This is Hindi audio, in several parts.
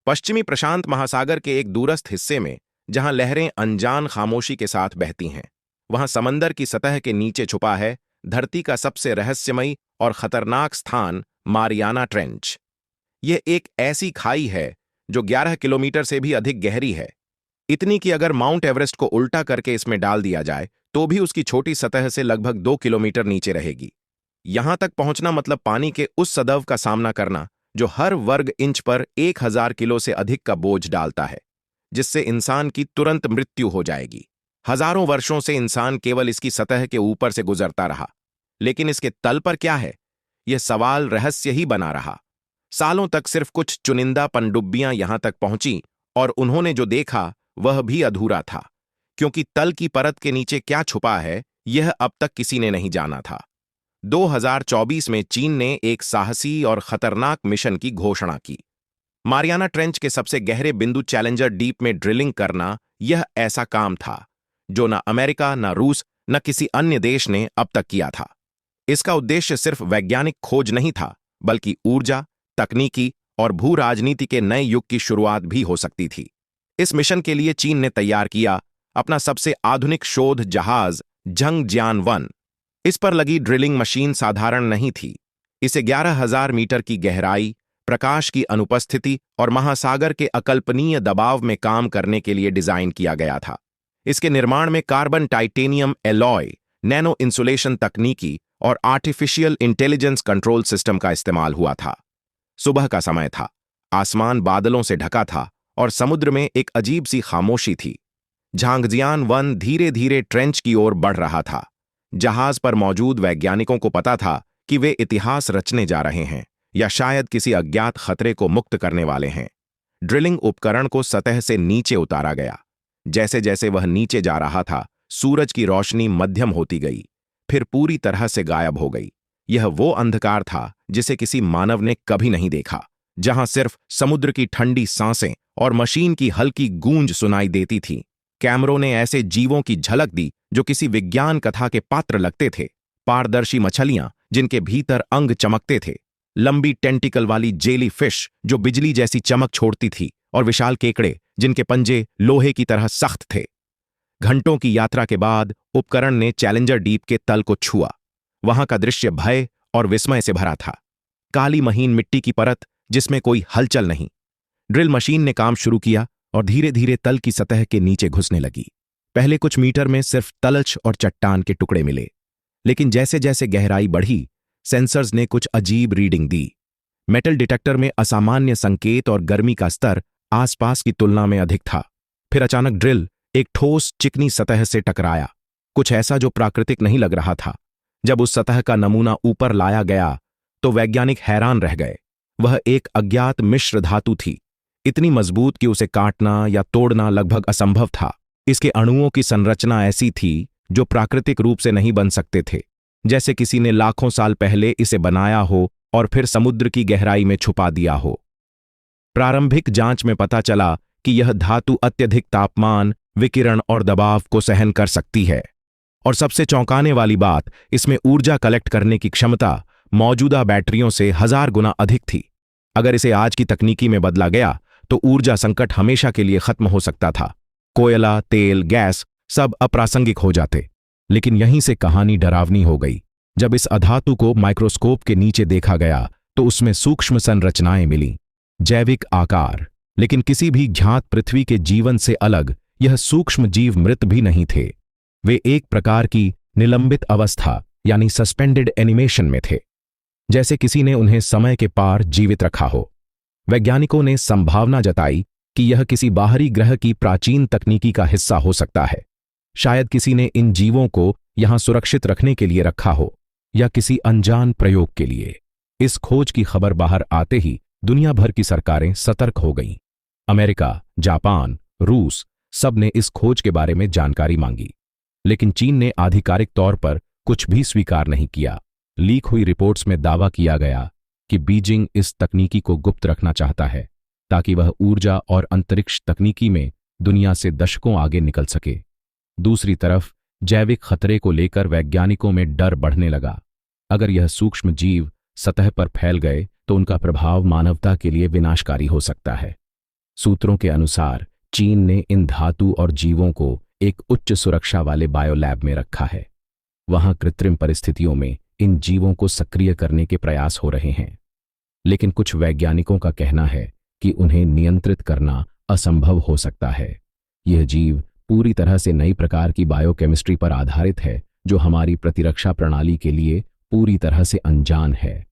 पश्चिमी प्रशांत महासागर के एक दूरस्थ हिस्से में, जहां लहरें अनजान खामोशी के साथ बहती हैं, वहां समंदर की सतह के नीचे छुपा है धरती का सबसे रहस्यमयी और खतरनाक स्थान, मारियाना ट्रेंच। यह एक ऐसी खाई है जो 11 किलोमीटर से भी अधिक गहरी है, इतनी कि अगर माउंट एवरेस्ट को उल्टा करके इसमें डाल दिया जाए तो भी उसकी छोटी सतह से लगभग 2 किलोमीटर नीचे रहेगी। यहां तक पहुंचना मतलब पानी के उस सदव का सामना करना जो हर वर्ग इंच पर 1000 किलो से अधिक का बोझ डालता है, जिससे इंसान की तुरंत मृत्यु हो जाएगी। हजारों वर्षों से इंसान केवल इसकी सतह के ऊपर से गुजरता रहा, लेकिन इसके तल पर क्या है, यह सवाल रहस्य ही बना रहा। सालों तक सिर्फ कुछ चुनिंदा पनडुब्बियां यहां तक पहुंची, और उन्होंने जो देखा वह भी अधूरा था, क्योंकि तल की परत के नीचे क्या छुपा है यह अब तक किसी ने नहीं जाना था। 2024 में चीन ने एक साहसी और खतरनाक मिशन की घोषणा की। मारियाना ट्रेंच के सबसे गहरे बिंदु चैलेंजर डीप में ड्रिलिंग करना यह ऐसा काम था जो न अमेरिका, न रूस, न किसी अन्य देश ने अब तक किया था। इसका उद्देश्य सिर्फ वैज्ञानिक खोज नहीं था, बल्कि ऊर्जा, तकनीकी और भू राजनीति के नए युग की शुरुआत भी हो सकती थी। इस मिशन के लिए चीन ने तैयार किया अपना सबसे आधुनिक शोध जहाज झंगजियान-1। इस पर लगी ड्रिलिंग मशीन साधारण नहीं थी। इसे 11,000 मीटर की गहराई, प्रकाश की अनुपस्थिति और महासागर के अकल्पनीय दबाव में काम करने के लिए डिजाइन किया गया था। इसके निर्माण में carbon titanium alloy, nano insulation तकनीकी और आर्टिफिशियल इंटेलिजेंस कंट्रोल सिस्टम का इस्तेमाल हुआ था। सुबह का समय था, आसमान बादलों से ढका था और समुद्र में एक अजीब सी खामोशी थी। झांगजियान-1 धीरे धीरे ट्रेंच की ओर बढ़ रहा था। जहाज पर मौजूद वैज्ञानिकों को पता था कि वे इतिहास रचने जा रहे हैं, या शायद किसी अज्ञात खतरे को मुक्त करने वाले हैं। ड्रिलिंग उपकरण को सतह से नीचे उतारा गया। जैसे जैसे वह नीचे जा रहा था, सूरज की रोशनी मध्यम होती गई, फिर पूरी तरह से गायब हो गई। यह वो अंधकार था जिसे किसी मानव ने कभी नहीं देखा, जहां सिर्फ समुद्र की ठंडी सांसें और मशीन की हल्की गूंज सुनाई देती थी। कैमरों ने ऐसे जीवों की झलक दी जो किसी विज्ञान कथा के पात्र लगते थे। पारदर्शी मछलियां जिनके भीतर अंग चमकते थे, लंबी टेंटिकल वाली जेली फिश जो बिजली जैसी चमक छोड़ती थी, और विशाल केकड़े जिनके पंजे लोहे की तरह सख्त थे। घंटों की यात्रा के बाद उपकरण ने चैलेंजर डीप के तल को छुआ। वहां का दृश्य भय और विस्मय से भरा था। काली महीन मिट्टी की परत जिसमें कोई हलचल नहीं। ड्रिल मशीन ने काम शुरू किया और धीरे धीरे तल की सतह के नीचे घुसने लगी। पहले कुछ मीटर में सिर्फ तलछ और चट्टान के टुकड़े मिले, लेकिन जैसे जैसे गहराई बढ़ी, सेंसर्स ने कुछ अजीब रीडिंग दी। मेटल डिटेक्टर में असामान्य संकेत और गर्मी का स्तर आसपास की तुलना में अधिक था। फिर अचानक ड्रिल एक ठोस चिकनी सतह से टकराया, कुछ ऐसा जो प्राकृतिक नहीं लग रहा था। जब उस सतह का नमूना ऊपर लाया गया तो वैज्ञानिक हैरान रह गए। वह एक अज्ञात मिश्र धातु थी, इतनी मजबूत कि उसे काटना या तोड़ना लगभग असंभव था। इसके अणुओं की संरचना ऐसी थी जो प्राकृतिक रूप से नहीं बन सकते थे, जैसे किसी ने लाखों साल पहले इसे बनाया हो और फिर समुद्र की गहराई में छुपा दिया हो। प्रारंभिक जांच में पता चला कि यह धातु अत्यधिक तापमान, विकिरण और दबाव को सहन कर सकती है। और सबसे चौंकाने वाली बात, इसमें ऊर्जा कलेक्ट करने की क्षमता मौजूदा बैटरियों से 1000 गुना अधिक थी। अगर इसे आज की तकनीकी में बदला गया तो ऊर्जा संकट हमेशा के लिए खत्म हो सकता था। कोयला, तेल, गैस सब अप्रासंगिक हो जाते। लेकिन यहीं से कहानी डरावनी हो गई। जब इस अधातु को माइक्रोस्कोप के नीचे देखा गया तो उसमें सूक्ष्म संरचनाएं मिलीं, जैविक आकार। लेकिन किसी भी ज्ञात पृथ्वी के जीवन से अलग यह सूक्ष्म जीव मृत भी नहीं थे। वे एक प्रकार की निलंबित अवस्था यानी सस्पेंडेड एनिमेशन में थे, जैसे किसी ने उन्हें समय के पार जीवित रखा हो। वैज्ञानिकों ने संभावना जताई कि यह किसी बाहरी ग्रह की प्राचीन तकनीकी का हिस्सा हो सकता है। शायद किसी ने इन जीवों को यहां सुरक्षित रखने के लिए रखा हो, या किसी अनजान प्रयोग के लिए। इस खोज की खबर बाहर आते ही दुनिया भर की सरकारें सतर्क हो गईं। अमेरिका, जापान, रूस सब ने इस खोज के बारे में जानकारी मांगी, लेकिन चीन ने आधिकारिक तौर पर कुछ भी स्वीकार नहीं किया। लीक हुई रिपोर्ट्स में दावा किया गया कि बीजिंग इस तकनीकी को गुप्त रखना चाहता है, ताकि वह ऊर्जा और अंतरिक्ष तकनीकी में दुनिया से दशकों आगे निकल सके। दूसरी तरफ जैविक खतरे को लेकर वैज्ञानिकों में डर बढ़ने लगा। अगर यह सूक्ष्म जीव सतह पर फैल गए तो उनका प्रभाव मानवता के लिए विनाशकारी हो सकता है। सूत्रों के अनुसार चीन ने इन धातु और जीवों को एक उच्च सुरक्षा वाले बायोलैब में रखा है। वहां कृत्रिम परिस्थितियों में इन जीवों को सक्रिय करने के प्रयास हो रहे हैं, लेकिन कुछ वैज्ञानिकों का कहना है कि उन्हें नियंत्रित करना असंभव हो सकता है। यह जीव पूरी तरह से नई प्रकार की बायोकेमिस्ट्री पर आधारित है, जो हमारी प्रतिरक्षा प्रणाली के लिए पूरी तरह से अनजान है।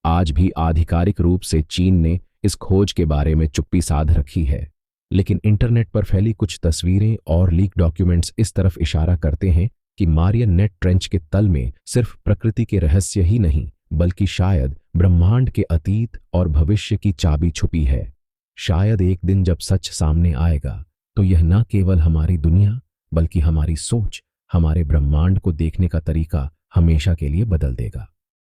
आज भी आधिकारिक रूप से चीन ने इस खोज के बारे में चुप्पी साध रखी है, लेकिन इंटरनेट पर फैली कुछ तस्वीरें और लीक डॉक्यूमेंट्स इस तरफ इशारा करते हैं कि मारियन नेट ट्रेंच के तल में सिर्फ प्रकृति के रहस्य ही नहीं, बल्कि शायद ब्रह्मांड के अतीत और भविष्य की चाबी छुपी है। शायद एक दिन जब सच सामने आएगा तो यह न केवल हमारी दुनिया, बल्कि हमारी सोच, हमारे ब्रह्मांड को देखने का तरीका हमेशा के लिए बदल देगा।